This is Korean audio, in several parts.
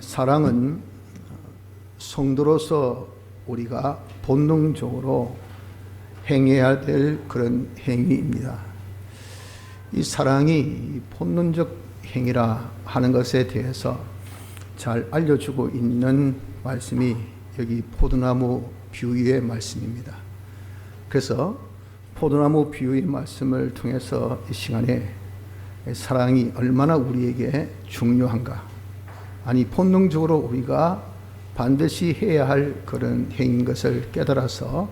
사랑은 성도로서 우리가 본능적으로 행해야 될 그런 행위입니다. 이 사랑이 본능적 행위라 하는 것에 대해서 잘 알려주고 있는 말씀이 여기 포도나무 비유의 말씀입니다. 그래서 포도나무 비유의 말씀을 통해서 이 시간에 사랑이 얼마나 우리에게 중요한가, 아니 본능적으로 우리가 반드시 해야 할 그런 행위인 것을 깨달아서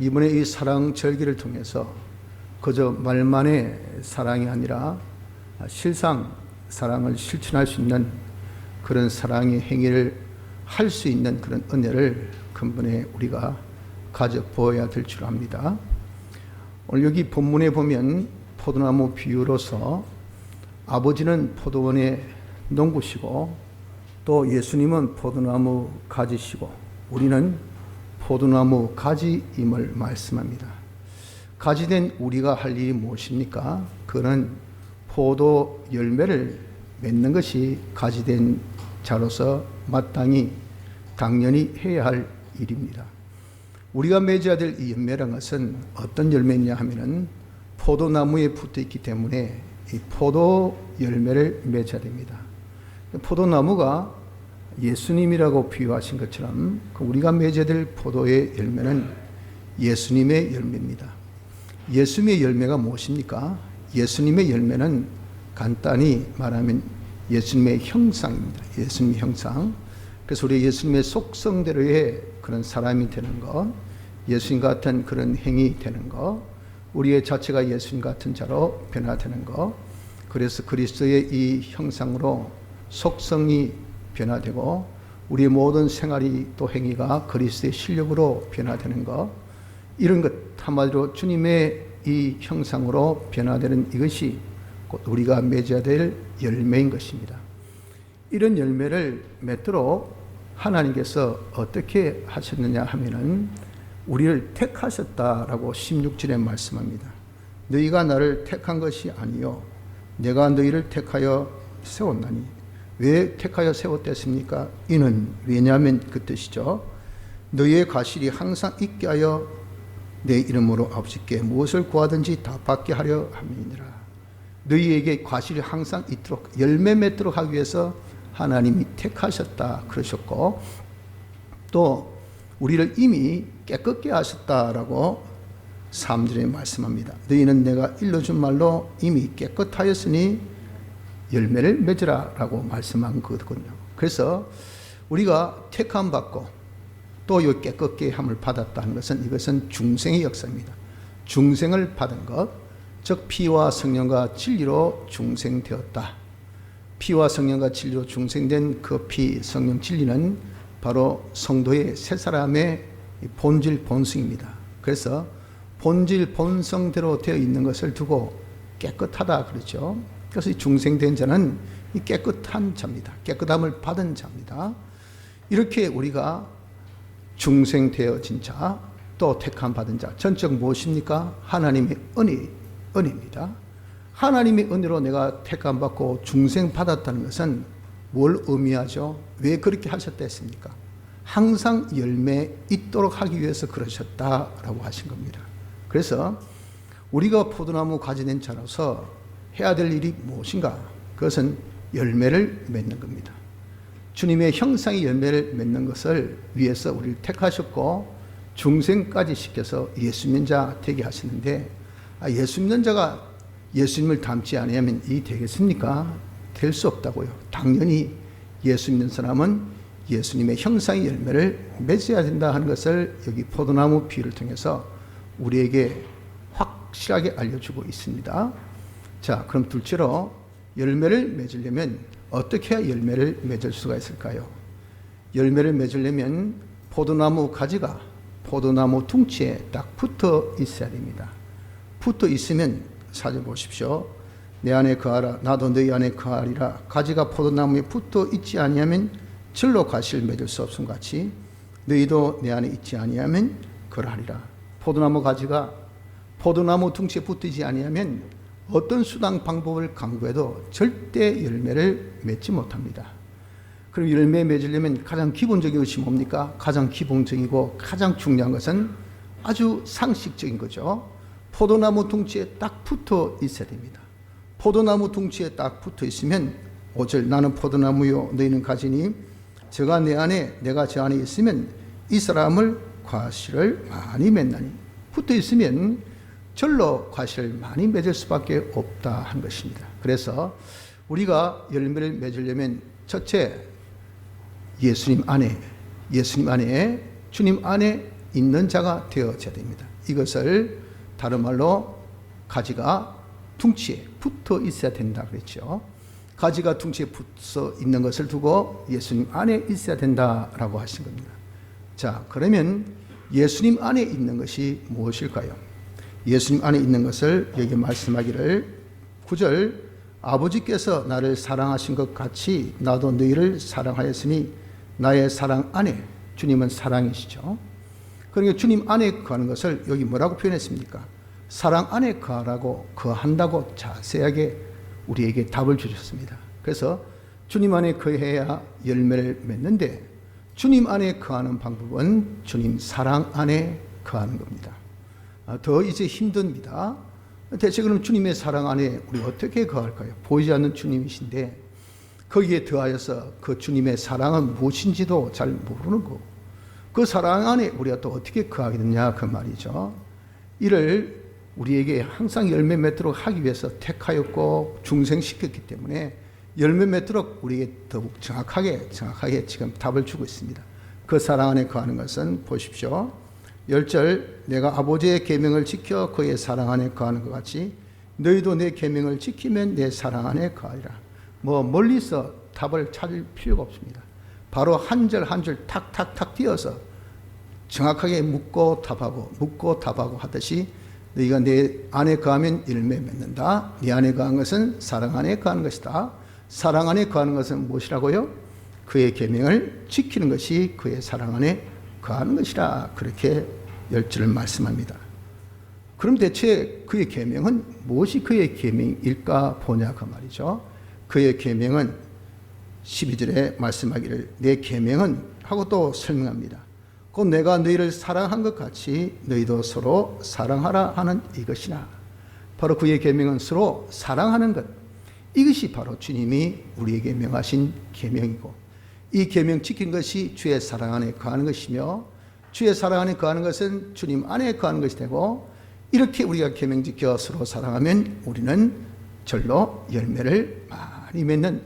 이번에 이 사랑 절기를 통해서 그저 말만의 사랑이 아니라 실상 사랑을 실천할 수 있는 그런 사랑의 행위를 할 수 있는 그런 은혜를 근본에 우리가 가져보아야 될 줄 압니다. 오늘 여기 본문에 보면 포도나무 비유로서 아버지는 포도원의 농부시고 또 예수님은 포도나무 가지시고 우리는 포도나무 가지임을 말씀합니다. 가지된 우리가 할 일이 무엇입니까? 그는 포도 열매를 맺는 것이 가지된 자로서 마땅히 당연히 해야 할 일입니다. 우리가 맺어야 될 이 열매라는 것은 어떤 열매냐 하면은 포도나무에 붙어 있기 때문에 이 포도 열매를 맺어야 됩니다. 포도나무가 예수님이라고 비유하신 것처럼 우리가 맺어야 될 포도의 열매는 예수님의 열매입니다. 예수님의 열매가 무엇입니까? 예수님의 열매는 간단히 말하면 예수님의 형상입니다. 예수님의 형상. 그래서 우리 예수님의 속성대로의 그런 사람이 되는 것, 예수님 같은 그런 행위 되는 것, 우리의 자체가 예수님 같은 자로 변화되는 것, 그래서 그리스도의 이 형상으로 속성이 변화되고 우리의 모든 생활이 또 행위가 그리스도의 실력으로 변화되는 것, 이런 것 한마디로 주님의 이 형상으로 변화되는 이것이 곧 우리가 맺어야 될 열매인 것입니다. 이런 열매를 맺도록 하나님께서 어떻게 하셨느냐 하면은 우리를 택하셨다라고 16절에 말씀합니다. 너희가 나를 택한 것이 아니요 내가 너희를 택하여 세웠나니. 왜 택하여 세웠댔습니까? 이는 왜냐하면 그 뜻이죠. 너희의 과실이 항상 있게 하여 내 이름으로 아버지께 무엇을 구하든지 다 받게 하려 함이니라. 너희에게 과실이 항상 있도록 열매 맺도록 하기 위해서 하나님이 택하셨다 그러셨고, 또 우리를 이미 깨끗게 하셨다라고 3절에 말씀합니다. 너희는 내가 일러준 말로 이미 깨끗하였으니 열매를 맺으라 라고 말씀한 거거든요. 그래서 우리가 택함 받고 또 이 깨끗게 함을 받았다는 것은 이것은 중생의 역사입니다. 중생을 받은 것, 즉 피와 성령과 진리로 중생되었다. 피와 성령과 진리로 중생된 그 피, 성령, 진리는 바로 성도의 새 사람의 본질, 본성입니다. 그래서 본질, 본성대로 되어 있는 것을 두고 깨끗하다 그러죠. 그래서 중생된 자는 이 깨끗한 자입니다. 깨끗함을 받은 자입니다. 이렇게 우리가 중생되어진 자, 또 택함 받은 자, 전적 무엇입니까? 하나님의 은혜입니다. 하나님의 은혜로 내가 택함 받고 중생 받았다는 것은 뭘 의미하죠? 왜 그렇게 하셨다 했습니까? 항상 열매 있도록 하기 위해서 그러셨다라고 하신 겁니다. 그래서 우리가 포도나무 가지된 자로서 해야 될 일이 무엇인가? 그것은 열매를 맺는 겁니다. 주님의 형상의 열매를 맺는 것을 위해서 우리를 택하셨고 중생까지 시켜서 예수 믿는 자 되게 하시는데, 예수 믿는 자가 예수님을 닮지 않으면 이 되겠습니까? 될 수 없다고요. 당연히 예수 믿는 사람은 예수님의 형상의 열매를 맺어야 된다 하는 것을 여기 포도나무 비유를 통해서 우리에게 확실하게 알려주고 있습니다. 자, 그럼 둘째로 열매를 맺으려면 어떻게 해야 열매를 맺을 수가 있을까요? 열매를 맺으려면 포도나무 가지가 포도나무 둥치에 딱 붙어 있어야 됩니다. 붙어 있으면 사절 보십시오. 내 안에 거하라 나도 너희 안에 거하리라. 가지가 포도나무에 붙어 있지 아니하면 절로 과실 맺을 수 없음 같이 너희도 내 안에 있지 아니하면 그러하리라. 포도나무 가지가 포도나무 둥치에 붙이지 아니하면 어떤 수단 방법을 강구해도 절대 열매를 맺지 못합니다. 그럼 열매 맺으려면 가장 기본적인 것이 뭡니까? 가장 기본적이고 가장 중요한 것은 아주 상식적인 거죠. 포도나무 둥지에 딱 붙어 있어야 됩니다. 포도나무 둥지에 딱 붙어 있으면 5절 나는 포도나무요 너희는 가지니 저가 내 안에 내가 저 안에 있으면 이 사람을 과실을 많이 맺나니 붙어 있으면 절로 과실을 많이 맺을 수밖에 없다 한 것입니다. 그래서 우리가 열매를 맺으려면 첫째 예수님 안에 주님 안에 있는 자가 되어져야 됩니다. 이것을 다른 말로 가지가 둥치에 붙어 있어야 된다 그랬죠. 가지가 둥치에 붙어 있는 것을 두고 예수님 안에 있어야 된다라고 하신 겁니다. 자, 그러면 예수님 안에 있는 것이 무엇일까요? 예수님 안에 있는 것을 여기 말씀하기를 9절 아버지께서 나를 사랑하신 것 같이 나도 너희를 사랑하였으니 나의 사랑 안에 주님은 사랑이시죠. 그러니까 주님 안에 거하는 것을 여기 뭐라고 표현했습니까? 사랑 안에 거한다고 자세하게 우리에게 답을 주셨습니다. 그래서 주님 안에 거해야 열매를 맺는데 주님 안에 거하는 방법은 주님 사랑 안에 거하는 겁니다. 더 이제 힘듭니다. 대체 그럼 주님의 사랑 안에 우리 어떻게 거할까요? 보이지 않는 주님이신데 거기에 더하여서 그 주님의 사랑은 무엇인지도 잘 모르는 거고 그 사랑 안에 우리가 또 어떻게 거하게 되냐 그 말이죠. 이를 우리에게 항상 열매 맺도록 하기 위해서 택하였고 중생시켰기 때문에 열매 맺도록 우리에게 더욱 정확하게 지금 답을 주고 있습니다. 그 사랑 안에 거하는 것은 보십시오. 10절 내가 아버지의 계명을 지켜 그의 사랑 안에 거하는 것 같이 너희도 내 계명을 지키면 내 사랑 안에 거하리라. 멀리서 답을 찾을 필요가 없습니다. 바로 한 절 한 줄 탁탁탁 띄어서 정확하게 묻고 답하고 하듯이 너희가 내 안에 거하면 열매 맺는다. 네 안에 거한 것은 사랑 안에 거하는 것이다. 사랑 안에 거하는 것은 무엇이라고요? 그의 계명을 지키는 것이 그의 사랑 안에 거하는 것이라 그렇게 10절을 말씀합니다. 그럼 대체 그의 계명은 무엇이 그의 계명일까 보냐 그 말이죠. 그의 계명은 12절에 말씀하기를 내 계명은 하고 또 설명합니다. 곧 내가 너희를 사랑한 것 같이 너희도 서로 사랑하라 하는 이것이나 바로 그의 계명은 서로 사랑하는 것 이것이 바로 주님이 우리에게 명하신 계명이고 이 계명 지킨 것이 주의 사랑 안에 거하는 것이며 주의 사랑 안에 거하는 것은 주님 안에 거하는 것이 되고 이렇게 우리가 계명 지켜 서로 사랑하면 우리는 절로 열매를 많이 맺는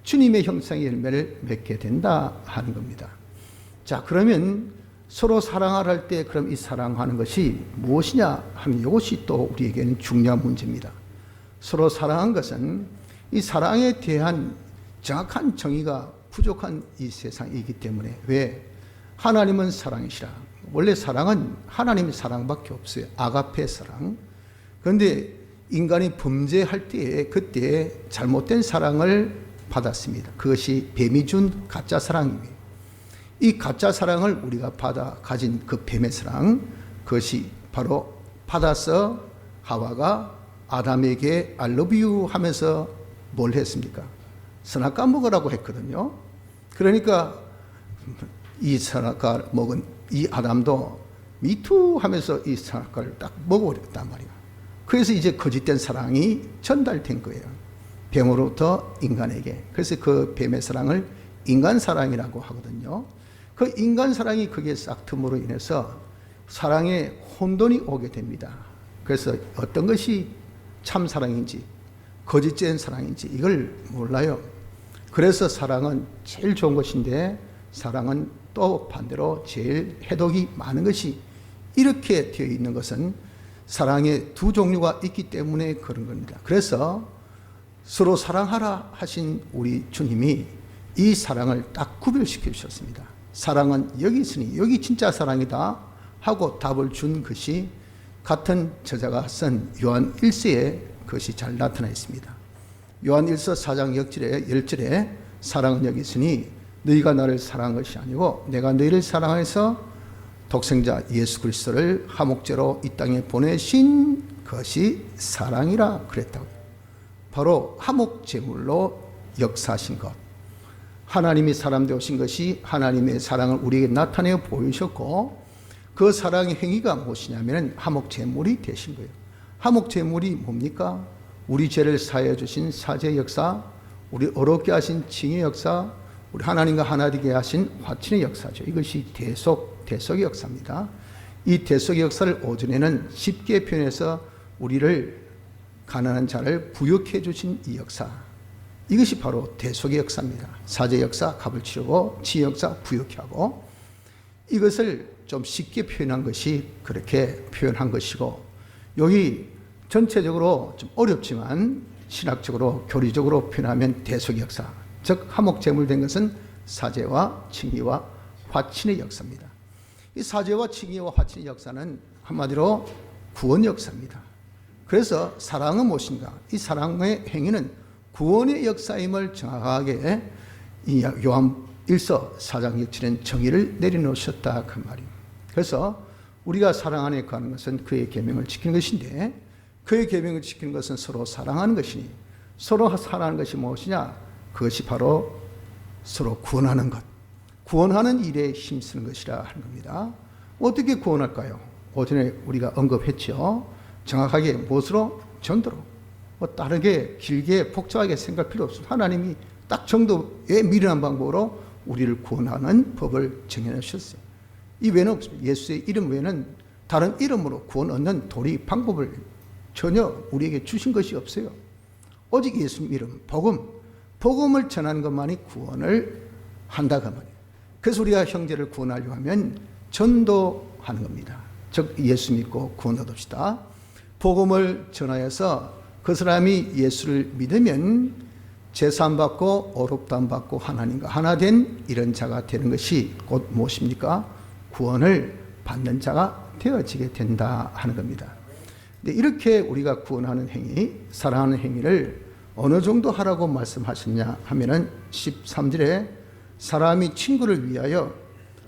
주님의 형상의 열매를 맺게 된다 하는 겁니다. 자, 그러면 서로 사랑하라 할 때 그럼 이 사랑하는 것이 무엇이냐 하면 이것이 또 우리에게는 중요한 문제입니다. 서로 사랑한 것은 이 사랑에 대한 정확한 정의가 부족한 이 세상이기 때문에 왜? 하나님은 사랑이시라. 원래 사랑은 하나님의 사랑밖에 없어요. 아가페 사랑. 그런데 인간이 범죄할 때에 그때 잘못된 사랑을 받았습니다. 그것이 뱀이 준 가짜 사랑입니다. 이 가짜 사랑을 우리가 받아 가진 그 뱀의 사랑 그것이 바로 받아서 하와가 아담에게 I love you 하면서 뭘 했습니까? 선악과 먹으라고 했거든요. 그러니까 이 선악과 먹은 이 아담도 미투 하면서 이 선악과를 딱 먹어버렸단 말이에요. 그래서 이제 거짓된 사랑이 전달된 거예요. 뱀으로부터 인간에게. 그래서 그 뱀의 사랑을 인간 사랑이라고 하거든요. 그 인간 사랑이 거기에 싹 틈으로 인해서 사랑에 혼돈이 오게 됩니다. 그래서 어떤 것이 참 사랑인지 거짓된 사랑인지 이걸 몰라요. 그래서 사랑은 제일 좋은 것인데 사랑은 또 반대로 제일 해독이 많은 것이 이렇게 되어 있는 것은 사랑의 두 종류가 있기 때문에 그런 겁니다. 그래서 서로 사랑하라 하신 우리 주님이 이 사랑을 딱 구별시켜 주셨습니다. 사랑은 여기 있으니 여기 진짜 사랑이다 하고 답을 준 것이 같은 저자가 쓴 요한 1서에 그것이 잘 나타나 있습니다. 요한 1서 4장 10절에 사랑은 여기 있으니 너희가 나를 사랑한 것이 아니고 내가 너희를 사랑해서 독생자 예수 그리스도를 화목제로 이 땅에 보내신 것이 사랑이라 그랬다고요. 바로 화목제물로 역사하신 것. 하나님이 사람 되오신 것이 하나님의 사랑을 우리에게 나타내어 보이셨고, 그 사랑의 행위가 무엇이냐면 화목제물이 되신 거예요. 화목제물이 뭡니까? 우리 죄를 사하여 주신 사죄 역사, 우리 어렵게 하신 징의 역사, 우리 하나님과 하나 되게 하신 화친의 역사죠. 이것이 대속의 역사입니다. 이 대속의 역사를 오전에는 쉽게 표현해서 우리를, 가난한 자를 부욕해 주신 이 역사, 이것이 바로 대속의 역사입니다. 사죄 역사, 값을 치르고, 지 역사, 부욕해 하고, 이것을 좀 쉽게 표현한 것이 그렇게 표현한 것이고, 여기 전체적으로 좀 어렵지만 신학적으로 교리적으로 표현하면 대속의 역사, 즉 화목제물된 것은 사죄와 칭의와 화친의 역사입니다. 이 사죄와 칭의와 화친의 역사는 한마디로 구원 역사입니다. 그래서 사랑은 무엇인가? 이 사랑의 행위는 구원의 역사임을 정확하게 이 요한 1서 4장 6절엔 정의를 내려놓으셨다, 그 말입니다. 그래서 우리가 사랑 안에 거하는 것은 그의 계명을 지키는 것인데, 그의 계명을 지키는 것은 서로 사랑하는 것이니, 서로 사랑하는 것이 무엇이냐? 그것이 바로 서로 구원하는 것, 구원하는 일에 힘쓰는 것이라 하는 겁니다. 어떻게 구원할까요? 오전에 우리가 언급했죠. 정확하게 무엇으로? 전도로. 다르게 길게 복잡하게 생각할 필요 없습니다. 하나님이 딱 정도의 미련한 방법으로 우리를 구원하는 법을 정해놓으셨어요. 이 외에는 없습니다. 예수의 이름 외에는 다른 이름으로 구원 얻는 도리, 방법을 전혀 우리에게 주신 것이 없어요. 오직 예수님 이름, 복음을 전하는 것만이 구원을 한다, 그 말이에요. 그래서 우리가 형제를 구원하려고 하면 전도하는 겁니다. 즉 예수 믿고 구원 얻읍시다. 복음을 전하여서 그 사람이 예수를 믿으면 제사함 받고 어렵다함 받고 하나님과 하나 된 이런 자가 되는 것이 곧 무엇입니까? 구원을 받는 자가 되어지게 된다 하는 겁니다. 근데 이렇게 우리가 구원하는 행위, 사랑하는 행위를 어느 정도 하라고 말씀하셨냐 하면은 13절에 사람이 친구를 위하여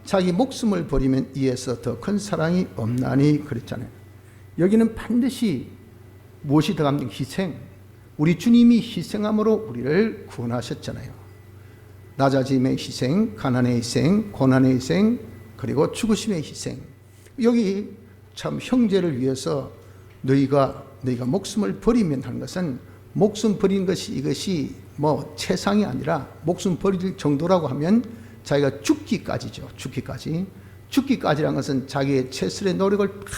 자기 목숨을 버리면 이에서 더 큰 사랑이 없나니 그랬잖아요. 여기는 반드시 무엇이 들어갑니까? 희생. 우리 주님이 희생함으로 우리를 구원하셨잖아요. 낮아짐의 희생, 가난의 희생, 고난의 희생, 그리고 죽으심의 희생. 여기 참 형제를 위해서 너희가 목숨을 버리면 하는 것은, 목숨 버린 것이 이것이 뭐 최상이 아니라 목숨 버릴 정도라고 하면 자기가 죽기까지죠. 죽기까지라는 것은 자기의 최선의 노력을 다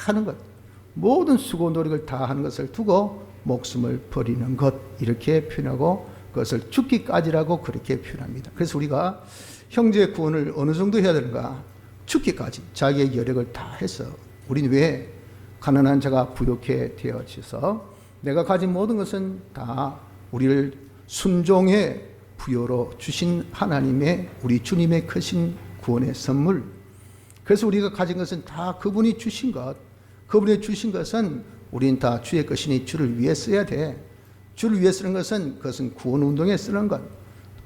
하는 것, 모든 수고 노력을 다 하는 것을 두고 목숨을 버리는 것, 이렇게 표현하고 그것을 죽기까지라고 그렇게 표현합니다. 그래서 우리가 형제의 구원을 어느 정도 해야 되는가? 죽기까지 자기의 여력을 다 해서, 우리는 왜 가난한 자가 부욕해 되어져서 내가 가진 모든 것은 다 우리를 순종의 부여로 주신 하나님의, 우리 주님의 크신 구원의 선물. 그래서 우리가 가진 것은 다 그분이 주신 것, 그분이 주신 것은 우리는 다 주의 것이니 주를 위해 써야 돼. 주를 위해 쓰는 것은, 그것은 구원 운동에 쓰는 것,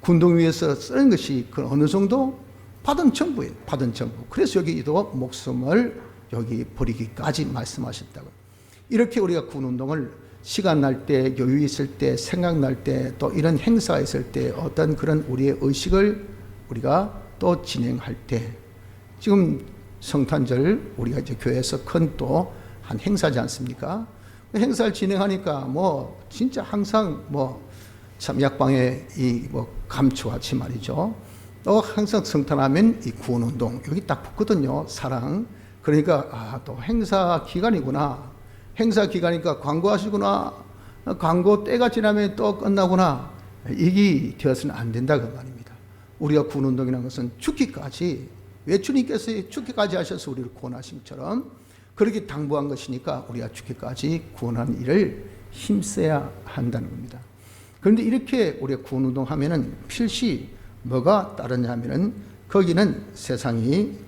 군동 위해서 쓰는 것이 그 어느 정도 받은 정부예요. 받은 정부. 그래서 여기도 목숨을 여기 버리기까지 말씀하셨다고. 이렇게 우리가 구원 운동을 시간 날 때, 여유 있을 때, 생각날 때, 또 이런 행사가 있을 때, 어떤 그런 우리의 의식을 우리가 또 진행할 때, 지금 성탄절 우리가 이제 교회에서 큰 또 한 행사지 않습니까? 행사를 진행하니까 뭐 진짜 항상 뭐 참 약방의 이 뭐 감초같이 말이죠. 또 항상 성탄하면 이 구원 운동 여기 딱 붙거든요. 사랑. 그러니까 또 행사 기간이구나. 행사 기간이니까 광고하시구나. 광고 때가 지나면 또 끝나구나. 이게 되어서는 안 된다 그 말입니다. 우리가 구원 운동이라는 것은 죽기까지, 왜 주님께서 죽기까지 하셔서 우리를 구원하신 것처럼 그렇게 당부한 것이니까 우리가 죽기까지 구원하는 일을 힘써야 한다는 겁니다. 그런데 이렇게 우리가 구원 운동하면은 필시 뭐가 따르냐 하면은, 거기는 세상이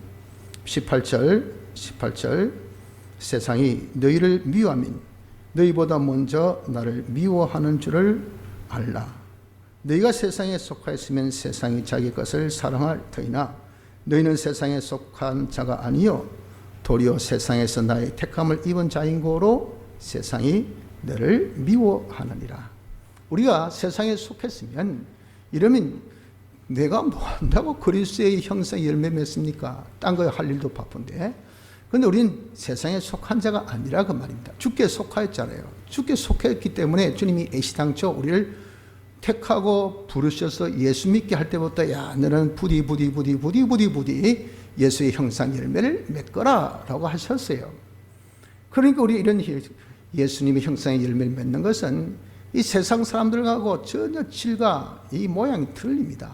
18절 세상이 너희를 미워하면 너희보다 먼저 나를 미워하는 줄을 알라. 너희가 세상에 속하였으면 세상이 자기 것을 사랑할 터이나 너희는 세상에 속한 자가 아니요 도리어 세상에서 나의 택함을 입은 자인 고로 세상이 너를 미워하느니라. 우리가 세상에 속했으면, 이러면 내가 뭐 한다고 그리스도의 형상 열매 맺습니까? 딴 거 할 일도 바쁜데. 그런데 우리는 세상에 속한 자가 아니라 그 말입니다. 주께 속하였잖아요. 주께 속했기 때문에 주님이 애시당초 우리를 택하고 부르셔서 예수 믿게 할 때부터 야 너는 부디 예수의 형상 열매를 맺거라 라고 하셨어요. 그러니까 우리 이런 예수님의 형상의 열매를 맺는 것은 이 세상 사람들하고 전혀 질과 이 모양이 틀립니다.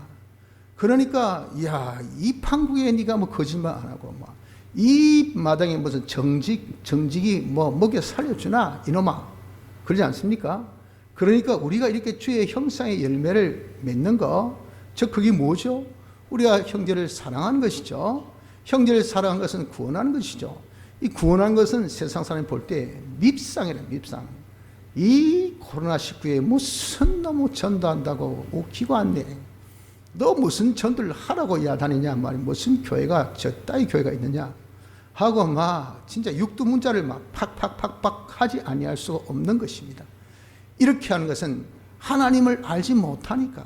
그러니까 야 이 판국에 네가 뭐 거짓말 안 하고 뭐 이 마당에 무슨 정직이 뭐 먹여 살려주나 이놈아 그러지 않습니까? 그러니까 우리가 이렇게 주의 형상의 열매를 맺는 거, 즉 그게 뭐죠? 우리가 형제를 사랑하는 것이죠. 형제를 사랑하는 것은 구원하는 것이죠. 이 구원하는 것은 세상 사람이 볼 때 밉상이라 밉상. 이 코로나19에 무슨 너무 전도한다고 웃기고 왔네. 너 무슨 전도를 하라고 야단이냐 말이 무슨 교회가 저 따위 교회가 있느냐 하고 막 진짜 육두문자를 막 팍팍팍팍 하지 아니할 수가 없는 것입니다. 이렇게 하는 것은 하나님을 알지 못하니까.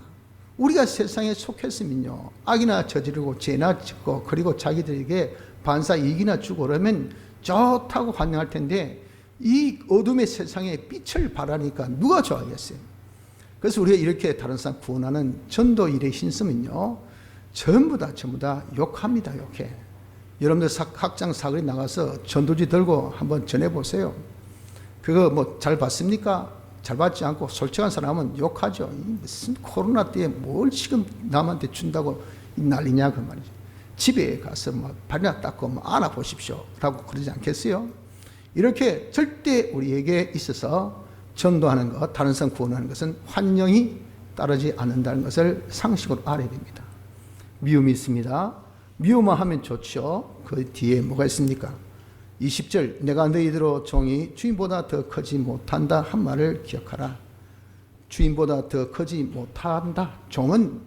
우리가 세상에 속했으면요 악이나 저지르고 죄나 짓고 그리고 자기들에게 반사 이익이나 주고 그러면 좋다고 환영할 텐데 이 어둠의 세상에 빛을 발하니까 누가 좋아하겠어요? 그래서 우리가 이렇게 다른 사람 구원하는 전도 일에 힘쓰면요 전부 다 욕합니다. 욕해. 여러분들 학장 사거리 나가서 전도지 들고 한번 전해보세요. 그거 뭐 잘 봤습니까? 잘 받지 않고 솔직한 사람은 욕하죠. 무슨 코로나 때에 뭘 지금 남한테 준다고 난리냐 그 말이죠. 집에 가서 뭐 발이나 닦고 뭐 안아보십시오 라고 그러지 않겠어요? 이렇게 절대 우리에게 있어서 전도하는 것, 다른 사람 구원하는 것은 환영이 따르지 않는다는 것을 상식으로 알아야 됩니다. 미움이 있습니다. 미움만 하면 좋죠. 그 뒤에 뭐가 있습니까? 20절 내가 너희들로 종이 주인보다 더 크지 못한다 한 말을 기억하라. 주인보다 더 크지 못한다. 종은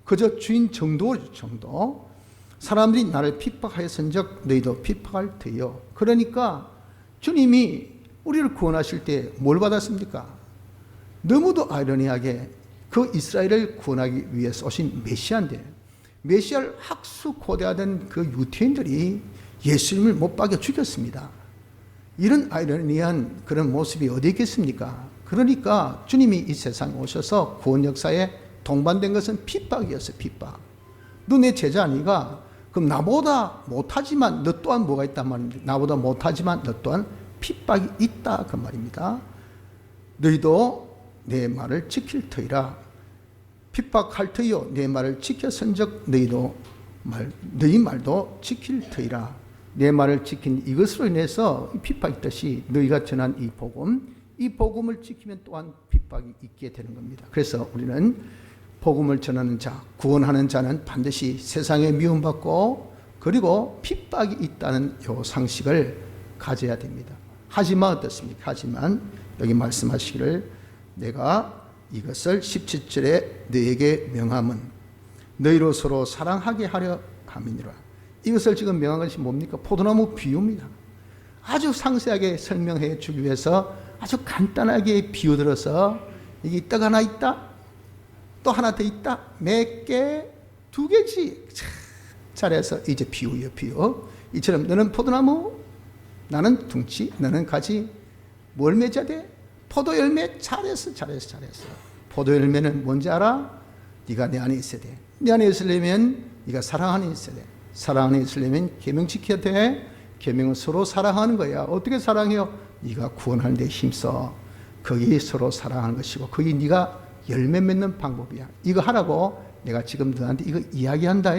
그저 주인 정도. 사람들이 나를 핍박하였은즉 너희도 핍박할 터이요. 그러니까 주님이 우리를 구원하실 때 뭘 받았습니까? 너무도 아이러니하게 그 이스라엘을 구원하기 위해서 오신 메시아인데 메시아를 학수고대하던 그 유태인들이 예수님을 못 박여 죽였습니다. 이런 아이러니한 그런 모습이 어디 있겠습니까? 그러니까 주님이 이 세상에 오셔서 구원 역사에 동반된 것은 핍박이었어요. 핍박. 너 내 제자 아니가? 그럼 나보다 못하지만 너 또한 뭐가 있단 말입니다. 나보다 못하지만 너 또한 핍박이 있다 그 말입니다. 너희도 내 말을 지킬 터이라. 핍박할 터이요 내 말을 지켰은즉 너희 말도 지킬 터이라. 내 말을 지킨 이것으로 인해서 핍박이 있듯이 너희가 전한 이 복음을 지키면 또한 핍박이 있게 되는 겁니다. 그래서 우리는 복음을 전하는 자, 구원하는 자는 반드시 세상에 미움받고 그리고 핍박이 있다는 요 상식을 가져야 됩니다. 하지만 어떻습니까? 하지만 여기 말씀하시기를 내가 이것을 17절에 너에게 명함은 너희로 서로 사랑하게 하려 함이니라. 이것을 지금 명한 것이 뭡니까? 포도나무 비유입니다. 아주 상세하게 설명해 주기 위해서 아주 간단하게 비유들어서 이게 떡 하나 있다, 또 하나 더 있다, 몇 개, 두 개지. 잘해서 이제 비유예요, 비유. 이처럼 너는 포도나무, 나는 둥치, 너는 가지. 뭘 맺어야 돼? 포도 열매. 잘했어. 포도 열매는 뭔지 알아? 네가 내 안에 있어야 돼. 내 안에 있으려면 네가 사랑 안에 있어야 돼. 사랑 안에 있으려면 계명 지켜야 돼. 계명은 서로 사랑하는 거야. 어떻게 사랑해요? 네가 구원하는 데 힘써. 거기 서로 사랑하는 것이고 거기 네가 열매 맺는 방법이야. 이거 하라고 내가 지금 너한테 이거 이야기한다.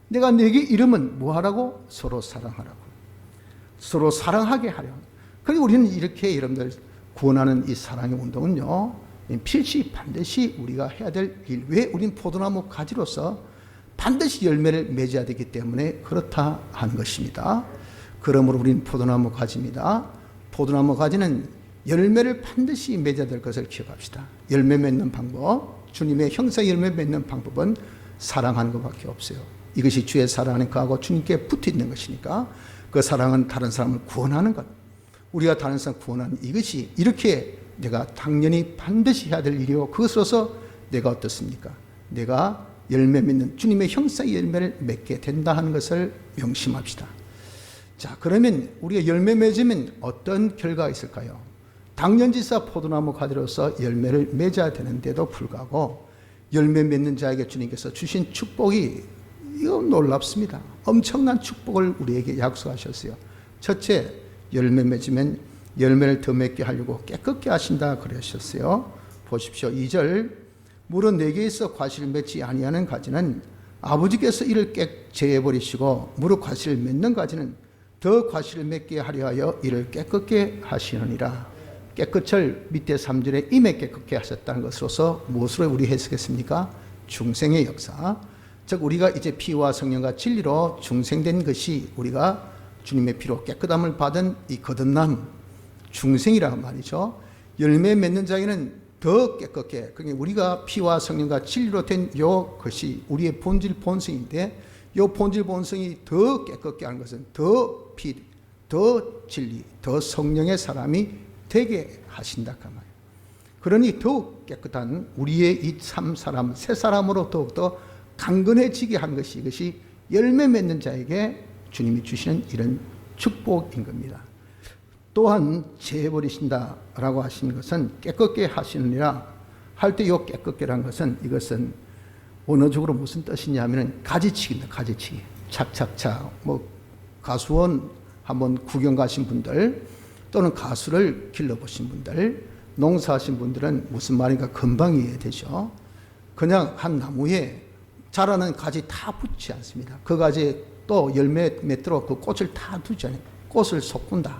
내가 너에게 이름은 뭐 하라고? 서로 사랑하라고. 서로 사랑하게 하려. 그리고 우리는 이렇게 여러분들 구원하는 이 사랑의 운동은요, 필시 반드시 우리가 해야 될 일. 왜 우리는 포도나무 가지로서 반드시 열매를 맺어야 되기 때문에 그렇다 하는 것입니다. 그러므로 우리는 포도나무 가지입니다. 포도나무 가지는 열매를 반드시 맺어야 될 것을 기억합시다. 열매 맺는 방법, 주님의 형상 열매 맺는 방법은 사랑하는 것밖에 없어요. 이것이 주의 사랑하는 거하고 주님께 붙어 있는 것이니까 그 사랑은 다른 사람을 구원하는 것. 우리가 다른 사람 구원하는 이것이 이렇게 내가 당연히 반드시 해야 될 일이요. 그것으로서 내가 어떻습니까? 내가 열매 맺는 주님의 형상의 열매를 맺게 된다 하는 것을 명심합시다. 자, 그러면 우리가 열매 맺으면 어떤 결과가 있을까요? 당년지사 포도나무 가지로서 열매를 맺어야 되는데도 불구하고 열매 맺는 자에게 주님께서 주신 축복이 이거 놀랍습니다. 엄청난 축복을 우리에게 약속하셨어요. 첫째, 열매 맺으면 열매를 더 맺게 하려고 깨끗게 하신다 그러셨어요. 보십시오. 2절, 무릇 내게 있어 과실을 맺지 아니하는 가지는 아버지께서 이를 제해버리시고 무릇 과실을 맺는 가지는 더 과실을 맺게 하려 하여 이를 깨끗게 하시느니라. 깨끗을 밑에 3절에 임에 깨끗게 하셨다는 것으로서 무엇으로 우리 해석했습니까? 중생의 역사. 즉 우리가 이제 피와 성령과 진리로 중생된 것이 우리가 주님의 피로 깨끗함을 받은 이 거듭남 중생이란 말이죠. 열매 맺는 자에게는 더 깨끗게, 그러니까 우리가 피와 성령과 진리로 된 요 것이 우리의 본질 본성인데, 요 본질 본성이 더 깨끗게 하는 것은 더 피, 더 진리, 더 성령의 사람이 되게 하신다 그 말이에요. 그러니 더욱 깨끗한 우리의 이 참 사람, 새 사람으로 더욱더 강건해지게 하는 것이, 이것이 열매 맺는 자에게 주님이 주시는 이런 축복인 겁니다. 또한 제해버리신다라고 하시는 것은 깨끗게 하시느니라 할 때 요 깨끗게란 것은, 이것은 언어적으로 무슨 뜻이냐 하면은 가지치기입니다. 가지치기. 착착착. 뭐 가수원 한번 구경 가신 분들, 또는 가수를 길러보신 분들, 농사하신 분들은 무슨 말인가 금방 이해되죠. 그냥 한 나무에 자라는 가지 다 붙지 않습니다. 그 가지에 또 열매 맺도록 그 꽃을 다 두지 않아요. 꽃을 솟군다.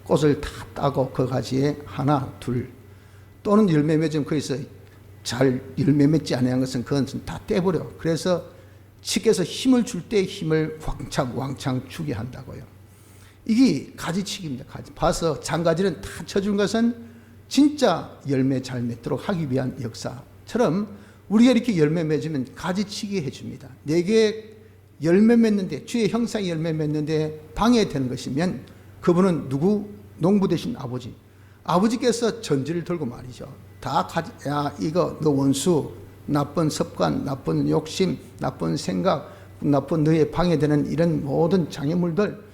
꽃을 다 따고 그 가지에 하나, 둘, 또는 열매 맺으면 거기서 잘 열매 맺지 않은 것은 그것은 다 떼버려. 그래서 치께서 힘을 줄 때 힘을 왕창 주게 한다고요. 이게 가지치기입니다. 봐서 장가지는 다 쳐준 것은 진짜 열매 잘 맺도록 하기 위한 역사처럼 우리가 이렇게 열매 맺으면 가지치기 해줍니다. 내게 열매 맺는데, 주의 형상이 열매 맺는데 방해되는 것이면 그분은 누구? 농부 되신 아버지. 아버지께서 전지를 들고 말이죠. 다 야, 이거 너 원수, 나쁜 습관, 나쁜 욕심, 나쁜 생각, 나쁜 너의 방해되는 이런 모든 장애물들,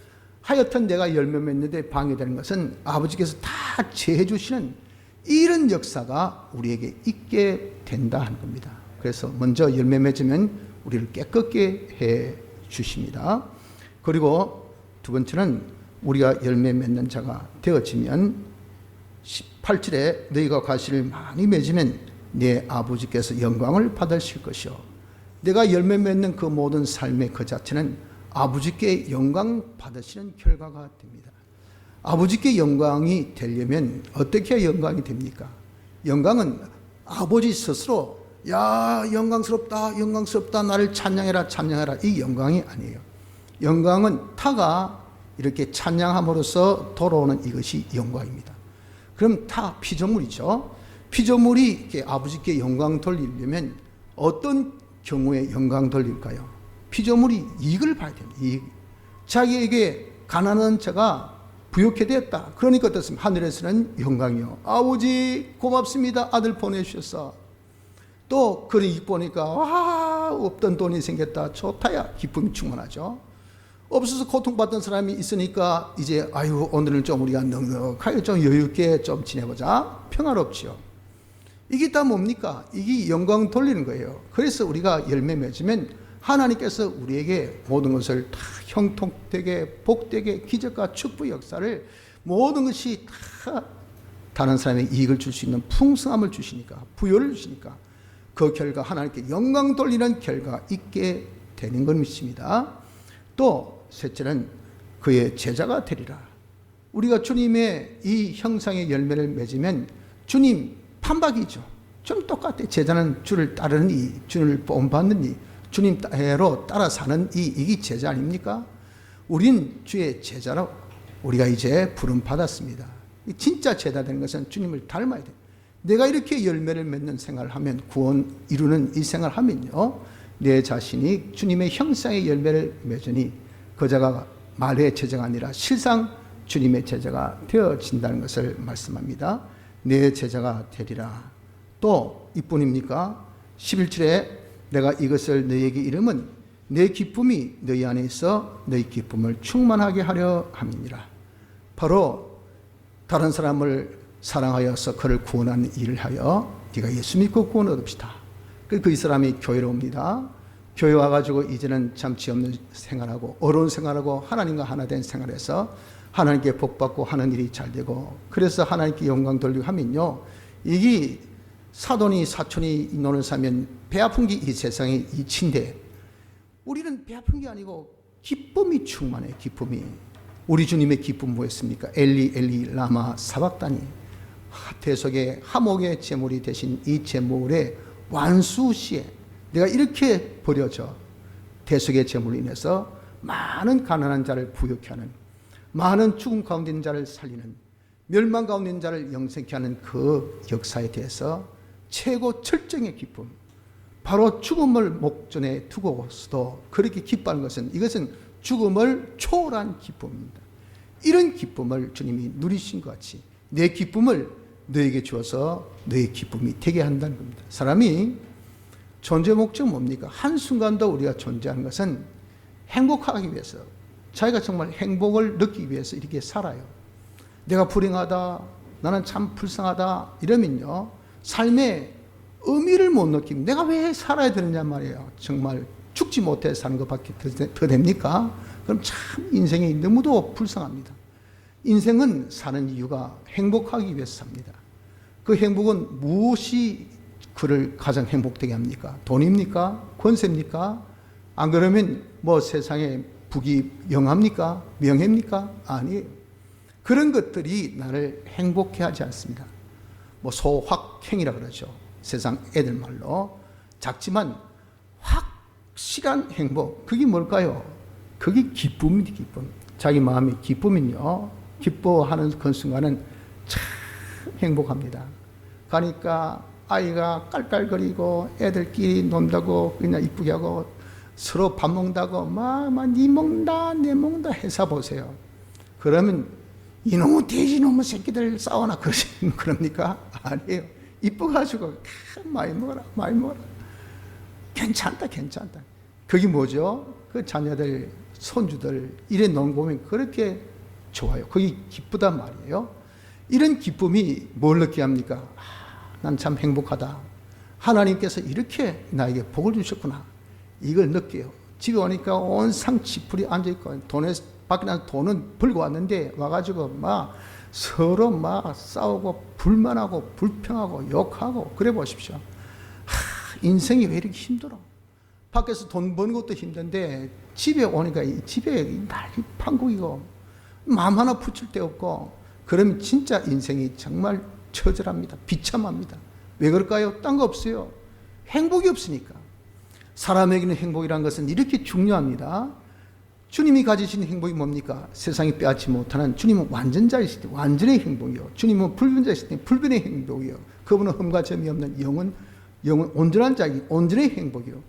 하여튼 내가 열매 맺는데 방해되는 것은 아버지께서 다 제해 주시는 이런 역사가 우리에게 있게 된다 하는 겁니다. 그래서 먼저 열매 맺으면 우리를 깨끗게 해 주십니다. 그리고 두 번째는 우리가 열매 맺는 자가 되어지면 18절에 너희가 과실을 많이 맺으면 내 아버지께서 영광을 받으실 것이요. 내가 열매 맺는 그 모든 삶의 그 자체는 아버지께 영광 받으시는 결과가 됩니다. 아버지께 영광이 되려면 어떻게 해야 영광이 됩니까? 영광은 아버지 스스로 야 영광스럽다 영광스럽다 나를 찬양해라 찬양해라, 이 영광이 아니에요. 영광은 타가 이렇게 찬양함으로써 돌아오는 이것이 영광입니다. 그럼 타 피조물이죠. 피조물이 이렇게 아버지께 영광 돌리려면 어떤 경우에 영광 돌릴까요? 피조물이 이익을 봐야 됩니다. 이익. 자기에게 가난한 자가 부욕해 되었다. 그러니까 어떻습니까? 하늘에서는 영광이요. 아버지 고맙습니다. 아들 보내주셔서. 또 그런 이익 보니까 와 없던 돈이 생겼다. 좋다야. 기쁨이 충만하죠. 없어서 고통받던 사람이 있으니까 이제 아유 오늘은 좀 우리가 넉넉하게 좀 여유있게 좀 지내보자. 평화롭지요. 이게 다 뭡니까? 이게 영광 돌리는 거예요. 그래서 우리가 열매 맺으면 하나님께서 우리에게 모든 것을 다 형통되게 복되게 기적과 축복 역사를 모든 것이 다 다른 사람에게 이익을 줄 수 있는 풍성함을 주시니까, 부여를 주시니까 그 결과 하나님께 영광 돌리는 결과가 있게 되는 것입니다. 또 셋째는 그의 제자가 되리라. 우리가 주님의 이 형상의 열매를 맺으면 주님 판박이죠. 좀 똑같아. 제자는 주를 따르는 이, 주를 본받는 이, 주님 대로 따라 사는 이게 제자 아닙니까? 우린 주의 제자로 우리가 이제 부름 받았습니다. 진짜 제자 되는 것은 주님을 닮아야 돼. 내가 이렇게 열매를 맺는 생활을 하면, 구원 이루는 이 생활을 하면요, 내 자신이 주님의 형상의 열매를 맺으니 그 자가 말의 제자가 아니라 실상 주님의 제자가 되어진다는 것을 말씀합니다. 내 제자가 되리라. 또 이뿐입니까? 11절에 내가 이것을 너희에게 이름은 내 기쁨이 너희 안에 있어 너희 기쁨을 충만하게 하려 함이니라. 바로 다른 사람을 사랑하여서 그를 구원하는 일을 하여 네가 예수 믿고 구원을 얻읍시다. 그 이 사람이 교회로 옵니다. 교회 와가지고 이제는 잠시 없는 생활하고 어려운 생활하고 하나님과 하나 된 생활에서 하나님께 복받고 하는 일이 잘 되고, 그래서 하나님께 영광 돌리고 하면요, 이게 사돈이 사촌이 노는 사면 배 아픈 게 이 세상의 이치인데, 우리는 배 아픈 게 아니고 기쁨이 충만해. 기쁨이. 우리 주님의 기쁨 뭐였습니까? 엘리 엘리 라마 사박다니. 대속의 하목의 제물이 되신 이 제물의 완수시에 내가 이렇게 버려져 대속의 제물로 인해서 많은 가난한 자를 부욕케 하는, 많은 죽음 가운데 있는 자를 살리는, 멸망 가운데 있는 자를 영생케 하는 그 역사에 대해서 최고 철정의 기쁨, 바로 죽음을 목전에 두고서도 그렇게 기뻐하는 것은, 이것은 죽음을 초월한 기쁨입니다. 이런 기쁨을 주님이 누리신 것 같이 내 기쁨을 너에게 주어서 너의 기쁨이 되게 한다는 겁니다. 사람이 존재 목적은 뭡니까? 한순간도 우리가 존재하는 것은 행복하기 위해서, 자기가 정말 행복을 느끼기 위해서 이렇게 살아요. 내가 불행하다, 나는 참 불쌍하다 이러면요, 삶의 의미를 못 느끼면 내가 왜 살아야 되느냐 말이에요. 정말 죽지 못해 사는 것밖에 더 됩니까? 그럼 참 인생이 너무도 불쌍합니다. 인생은 사는 이유가 행복하기 위해서 삽니다. 그 행복은 무엇이 그를 가장 행복되게 합니까? 돈입니까? 권세입니까? 안 그러면 뭐 세상에 부귀 영합니까? 명예입니까? 아니에요. 그런 것들이 나를 행복해 하지 않습니다. 뭐 소확행이라 그러죠. 세상 애들 말로. 작지만 확실한 행복. 그게 뭘까요? 그게 기쁨입니다. 기쁨. 자기 마음이 기쁨은요, 기뻐하는 그 순간은 참 행복합니다. 가니까 아이가 깔깔거리고 애들끼리 논다고 그냥 이쁘게 하고 서로 밥 먹는다고 니 먹는다 내 먹는다 해서 보세요. 그러면 이놈의 돼지놈의 새끼들 싸우나 그럽니까? 아니에요. 이뻐가지고 많이 먹어라 많이 먹어라, 괜찮다 괜찮다. 그게 뭐죠? 그 자녀들 손주들 이래 놓은 거 보면 그렇게 좋아요. 그게 기쁘단 말이에요. 이런 기쁨이 뭘 느끼게 합니까? 난 참 행복하다. 하나님께서 이렇게 나에게 복을 주셨구나. 이걸 느껴요. 집에 오니까 온 상 지풀이 앉아있고, 밖에 나서 돈은 벌고 왔는데, 와가지고 서로 싸우고, 불만하고, 불평하고, 욕하고, 그래 보십시오. 인생이 왜 이렇게 힘들어? 밖에서 돈 버는 것도 힘든데, 집에 오니까 집에 난리 판국이고, 마음 하나 붙일 데 없고, 그러면 진짜 인생이 정말 처절합니다. 비참합니다. 왜 그럴까요? 딴 거 없어요. 행복이 없으니까. 사람에게는 행복이라는 것은 이렇게 중요합니다. 주님이 가지신 행복이 뭡니까? 세상이 빼앗지 못하는, 주님은 완전자이실 때 완전의 행복이요, 주님은 불변자이실 때 불변의 행복이요, 그분은 흠과 점이 없는 영은 온전한 자기 온전의 행복이요.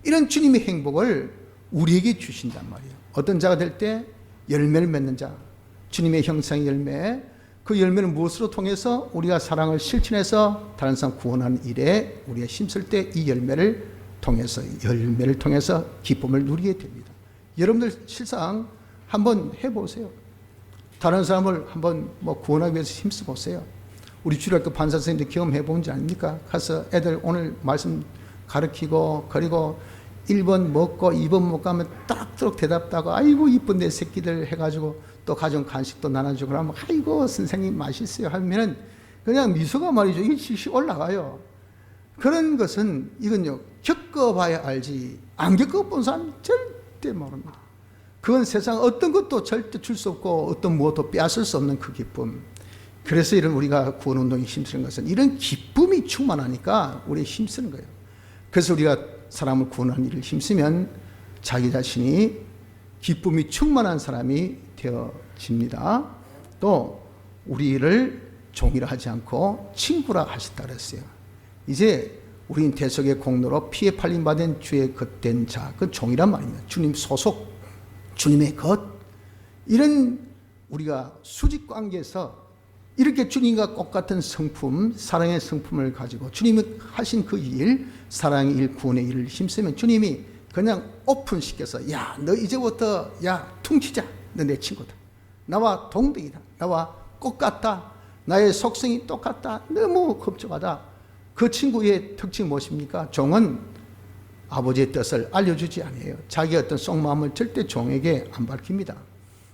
이런 주님의 행복을 우리에게 주신단 말이에요. 어떤 자가 될 때 열매를 맺는 자, 주님의 형상의 열매, 그 열매는 무엇으로 통해서 우리가 사랑을 실천해서 다른 사람 구원하는 일에 우리가 힘쓸 때 이 열매를 통해서 기쁨을 누리게 됩니다. 여러분들 실상 한번 해보세요. 다른 사람을 한번 구원하기 위해서 힘써 보세요. 우리 주일학교 판사 선생님들 경험해 본 지 아닙니까? 가서 애들 오늘 말씀 가르치고, 그리고 1번 먹고 2번 못 가면 따락따락 대답도 하고, 아이고 이쁜 내 새끼들 해가지고 또 가정 간식도 나눠주고 그러면, 아이고 선생님 맛있어요 하면은 그냥 미소가 말이죠, 이게 실시 올라가요. 그런 것은 이건요, 겪어봐야 알지, 안 겪어본 사람이 절대 모릅니다. 그건 세상 어떤 것도 절대 줄 수 없고 어떤 무엇도 빼앗을 수 없는 그 기쁨. 그래서 이런 우리가 구원운동에 힘쓰는 것은 이런 기쁨이 충만하니까 우리 힘쓰는 거예요. 그래서 우리가 사람을 구원하는 일을 힘쓰면 자기 자신이 기쁨이 충만한 사람이 되어집니다. 또 우리를 종이라 하지 않고 친구라 하셨다 그랬어요. 이제 우리는 대속의 공로로 피해 팔림 받은 주의 겉된 자, 그 종이란 말입니다. 주님 소속, 주님의 것. 이런 우리가 수직 관계에서 이렇게 주님과 똑같은 성품, 사랑의 성품을 가지고 주님이 하신 그 일, 사랑의 일, 구원의 일을 힘쓰면 주님이 그냥 오픈시켜서 야, 너 이제부터 야, 퉁치자. 너 내 친구다. 나와 동등이다. 나와 똑같다. 나의 속성이 똑같다. 너무 흡족하다. 그 친구의 특징이 무엇입니까? 종은 아버지의 뜻을 알려주지 않아요. 자기 어떤 속마음을 절대 종에게 안 밝힙니다.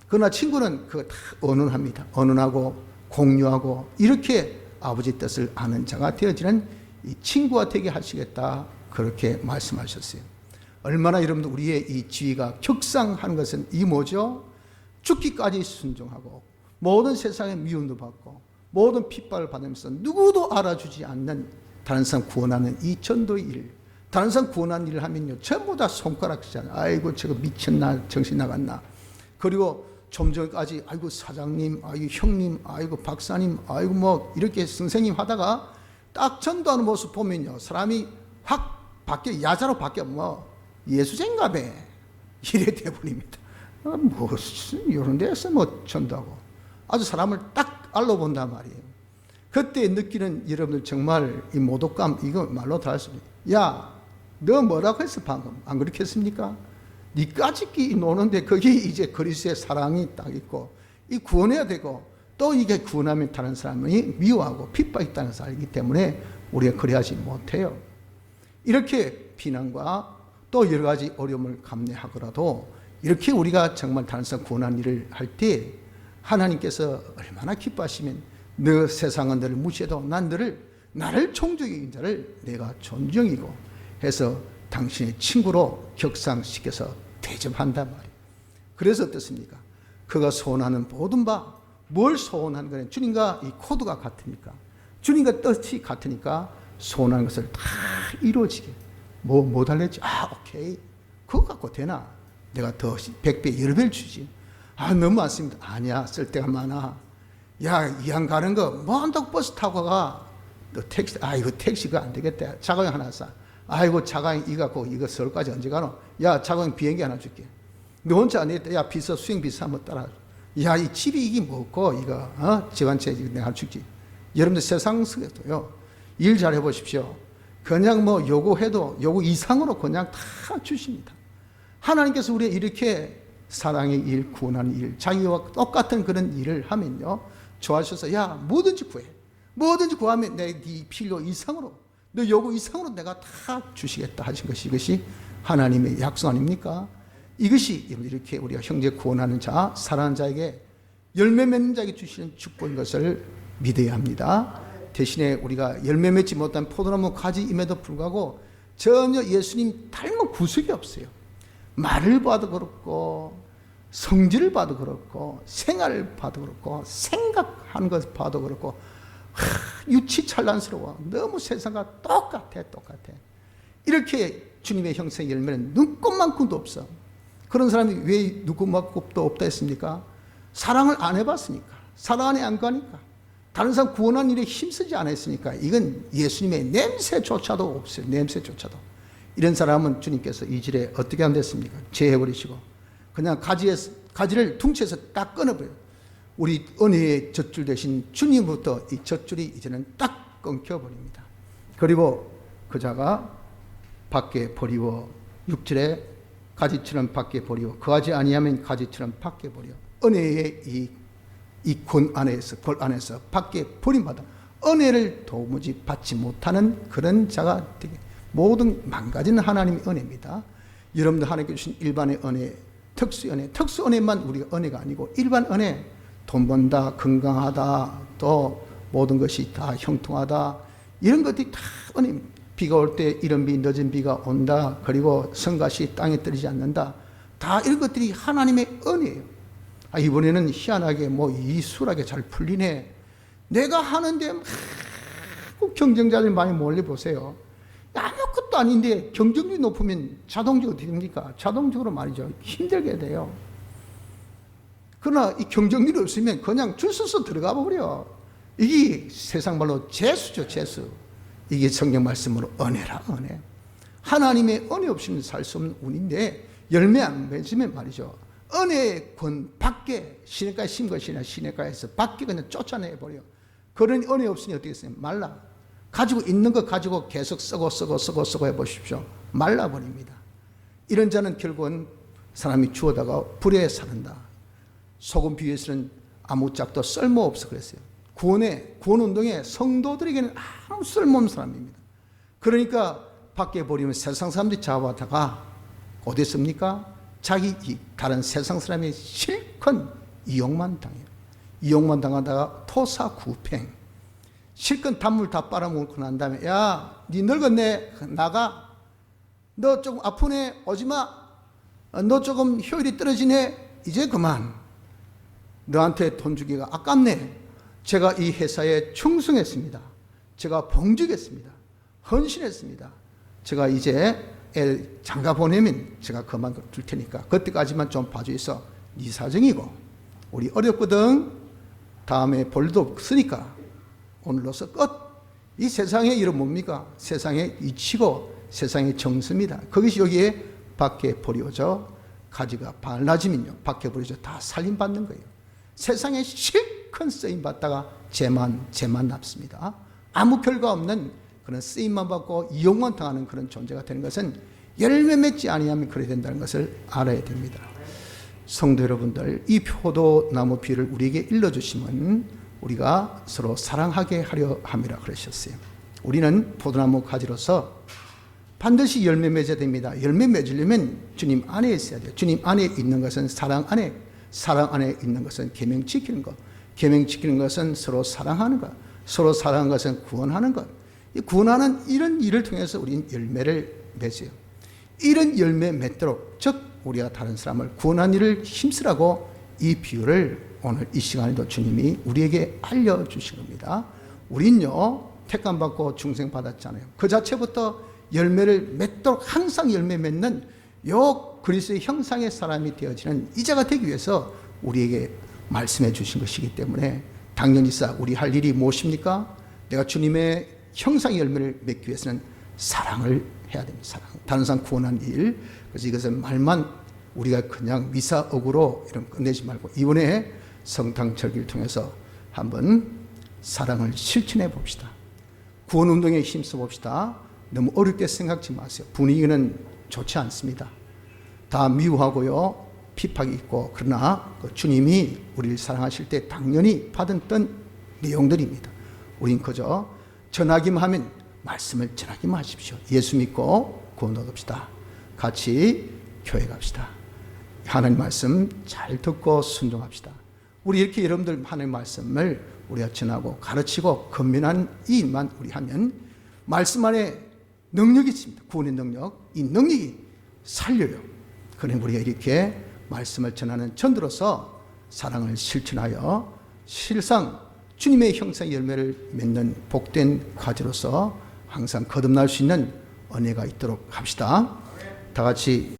그러나 친구는 그거 다 언언합니다. 언언하고 공유하고 이렇게 아버지의 뜻을 아는 자가 되어지는 이 친구가 되게 하시겠다. 그렇게 말씀하셨어요. 얼마나 여러분들 우리의 이 지위가 격상하는 것은 이 뭐죠? 죽기까지 순종하고 모든 세상의 미움도 받고 모든 핍박을 받으면서 누구도 알아주지 않는 다른 사람 구원하는 이 전도의 일, 다른 사람 구원하는 일을 하면요 전부 다 손가락질잖아요. 아이고 저거 미쳤나 정신 나갔나. 그리고 좀 전까지 아이고 사장님, 아이고 형님, 아이고 박사님, 아이고 뭐 이렇게 선생님 하다가 딱 전도하는 모습 보면요 사람이 확 바뀌어 야자로 바뀌어 뭐 예수쟁가배 이래 돼버립니다. 무슨 이런 데서 뭐 전도하고 아주 사람을 딱 알아본단 말이에요. 그때 느끼는 여러분들 정말 이 모독감 이거 말로 다 할 수 없어요. 야, 너 뭐라고 했어 방금? 안 그렇게 했습니까? 니까짓기 노는데 거기 이제 그리스도의 사랑이 딱 있고 이 구원해야 되고 또 이게 구원하면 다른 사람이 미워하고 핍박이 있다는 것을 알기 때문에 우리가 그래하지 못해요. 이렇게 비난과 또 여러 가지 어려움을 감내하더라도 이렇게 우리가 정말 다른 사람 구원하는 일을 할 때 하나님께서 얼마나 기뻐하시면 너 세상은 너를 무시해도 난 나를 존중인 자를 내가 존중이고 해서 당신의 친구로 격상시켜서 대접한단 말이에요. 그래서 어떻습니까? 그가 소원하는 모든 바 뭘 소원하는 거냐? 주님과 이 코드가 같으니까 주님과 뜻이 같으니까 소원하는 것을 다 이루어지게 뭐 달랬지? 아 오케이 그거 갖고 되나? 내가 더 100배 10배를 주지. 아 너무 많습니다. 아니야 쓸 데가 많아. 야 이왕 가는 거 뭐 한다고 버스 타고 가. 너 택시 이거 택시가 안 되겠다. 자가용 하나 사. 아이고 자가용 이거 갖고 이거 서울까지 언제 가노? 야 자가용 비행기 하나 줄게. 너 혼자 안 되겠다. 야 비서 수행 비서 한번 따라. 야 이 집이 이게 뭐고 이거 집안채 내가 줄게. 여러분들 세상 속에도요 일 잘 해보십시오. 그냥 뭐 요구해도 요구 이상으로 그냥 다 주십니다. 하나님께서 우리가 이렇게 사랑의 일, 구원하는 일, 자기와 똑같은 그런 일을 하면요 좋아하셔서 야 뭐든지 구해. 뭐든지 구하면 내 네 필요 이상으로 너 요구 이상으로 내가 다 주시겠다 하신 것이 이것이 하나님의 약속 아닙니까? 이것이 이렇게 우리가 형제 구원하는 자, 사랑하는 자에게 열매 맺는 자에게 주시는 축복인 것을 믿어야 합니다. 대신에 우리가 열매 맺지 못한 포도나무 가지임에도 불구하고 전혀 예수님 닮은 구석이 없어요. 말을 봐도 그렇고 성질을 봐도 그렇고 생활을 봐도 그렇고 생각하는 것 봐도 그렇고 유치찬란스러워. 너무 세상과 똑같아. 이렇게 주님의 형상의 열매는 눈꼽만큼도 없어. 그런 사람이 왜 눈꼽만큼도 없다 했습니까? 사랑을 안 해봤으니까. 사랑에 안 가니까. 다른 사람 구원하는 일에 힘쓰지 않았으니까. 이건 예수님의 냄새조차도 없어요. 냄새조차도. 이런 사람은 주님께서 이 질에 어떻게 하면 됐습니까? 제해버리시고 그냥 가지를 퉁쳐서 딱 끊어버려요. 우리 은혜의 젖줄 대신 주님부터 이 젖줄이 이제는 딱 끊겨버립니다. 그리고 그자가 밖에 버리워 6절에 가지처럼 밖에 버리워 그하지 아니하면 가지처럼 밖에 버려 은혜의 이 권 안에서 밖에 버림받아 은혜를 도무지 받지 못하는 그런 자가 되게 모든 망가지는 하나님의 은혜입니다. 여러분들 하나님께 주신 일반의 은혜, 특수 은혜만 우리가 은혜가 아니고 일반 은혜 돈 번다, 건강하다, 또 모든 것이 다 형통하다 이런 것들이 다 은혜입니다. 비가 올 때 이른 비 늦은 비가 온다. 그리고 성갓이 땅에 떨어지지 않는다. 다 이런 것들이 하나님의 은혜예요. 이번에는 희한하게 뭐 이술하게 잘 풀리네. 내가 하는데 경쟁자들 많이 몰려보세요. 아무것도 아닌데 경쟁률이 높으면 자동적으로 어떻게 됩니까? 자동적으로 말이죠. 힘들게 돼요. 그러나 이 경쟁률이 없으면 그냥 줄 서서 들어가 버려. 이게 세상 말로 재수죠, 재수. 이게 성경 말씀으로 은혜라, 은혜. 하나님의 은혜 없이는 살 수 없는 운인데 열매 안 맺으면 말이죠. 은혜의 권 밖에 시냇가에 심은 것이나 시냇가에서 밖에 그냥 쫓아내버려. 그런 은혜 없으니 어떻게 했어요? 말라. 가지고 있는 거 가지고 계속 쓰고 해보십시오. 말라버립니다. 이런 자는 결국은 사람이 주워다가 불에 사는다. 소금 비유에서는 아무짝도 쓸모없어 그랬어요. 구원운동에 성도들에게는 아무 쓸모없는 사람입니다. 그러니까 밖에 버리면 세상 사람들이 잡아다가 어디 있습니까? 자기 다른 세상 사람의 실컷 이용만 당해요. 이용만 당하다가 토사구팽. 실컷 단물 다 빨아먹고 난 다음에 야, 니 늙었네. 나가. 너 조금 아프네. 오지마. 너 조금 효율이 떨어지네. 이제 그만. 너한테 돈 주기가 아깝네. 제가 이 회사에 충성했습니다. 제가 봉주겠습니다. 헌신했습니다. 제가 이제 애 장가 보내면 제가 그만 줄 테니까 그때까지만 좀 봐주이소. 네 사정이고 우리 어렵거든. 다음에 볼도 없으니까 오늘로서 끝. 이 세상의 일은 뭡니까? 세상의 이치고 세상의 정수입니다. 그것이 여기에 밖에 버려져 가지가 발라지면요 밖에 버려져 다 살림받는 거예요. 세상에 실컷 쓰임받다가 죄만 남습니다. 아무 결과 없는 그런 쓰임만 받고 이용만 당하는 그런 존재가 되는 것은 열매 맺지 아니하면 그래야 된다는 것을 알아야 됩니다. 성도 여러분들, 이 포도나무 비유를 우리에게 일러주시면 우리가 서로 사랑하게 하려 함이라 그러셨어요. 우리는 포도나무 가지로서 반드시 열매 맺어야 됩니다. 열매 맺으려면 주님 안에 있어야 돼요. 주님 안에 있는 것은 사랑 안에 있는 것은 계명 지키는 것, 계명 지키는 것은 서로 사랑하는 것, 서로 사랑하는 것은 구원하는 것. 이 구원하는 이런 일을 통해서 우리는 열매를 맺어요. 이런 열매 맺도록, 즉 우리가 다른 사람을 구원하는 일을 힘쓰라고 이 비유를 오늘 이 시간에도 주님이 우리에게 알려주신 겁니다. 우린요 택감받고 중생받았잖아요. 그 자체부터 열매를 맺도록 항상 열매 맺는 요 그리스도의 형상의 사람이 되어지는 이자가 되기 위해서 우리에게 말씀해 주신 것이기 때문에 당연히 우리 할 일이 무엇입니까? 내가 주님의 형상의 열매를 맺기 위해서는 사랑을 해야 됩니다. 사랑. 다른 사람 구원한 일. 그래서 이것은 말만 우리가 그냥 미사억으로 이런 끝내지 말고 이번에 성탕절기를 통해서 한번 사랑을 실천해 봅시다. 구원운동에 힘써 봅시다. 너무 어렵게 생각지 마세요. 분위기는 좋지 않습니다. 다 미워하고요. 핍박이 있고 그러나 주님이 우리를 사랑하실 때 당연히 받았던 내용들입니다. 우린 그저 전하기만 하면 말씀을 전하기만 하십시오. 예수 믿고 구원 얻읍시다. 같이 교회 갑시다. 하나님 말씀 잘 듣고 순종합시다. 우리 이렇게 여러분들 하나님 말씀을 우리가 전하고 가르치고 건면한 이 일만 우리 하면 말씀 안에 능력이 있습니다. 구원의 능력. 이 능력이 살려요. 그러니 우리가 이렇게 말씀을 전하는 전도로서 사랑을 실천하여 실상 주님의 형상의 열매를 맺는 복된 가지로서 항상 거듭날 수 있는 은혜가 있도록 합시다. 다 같이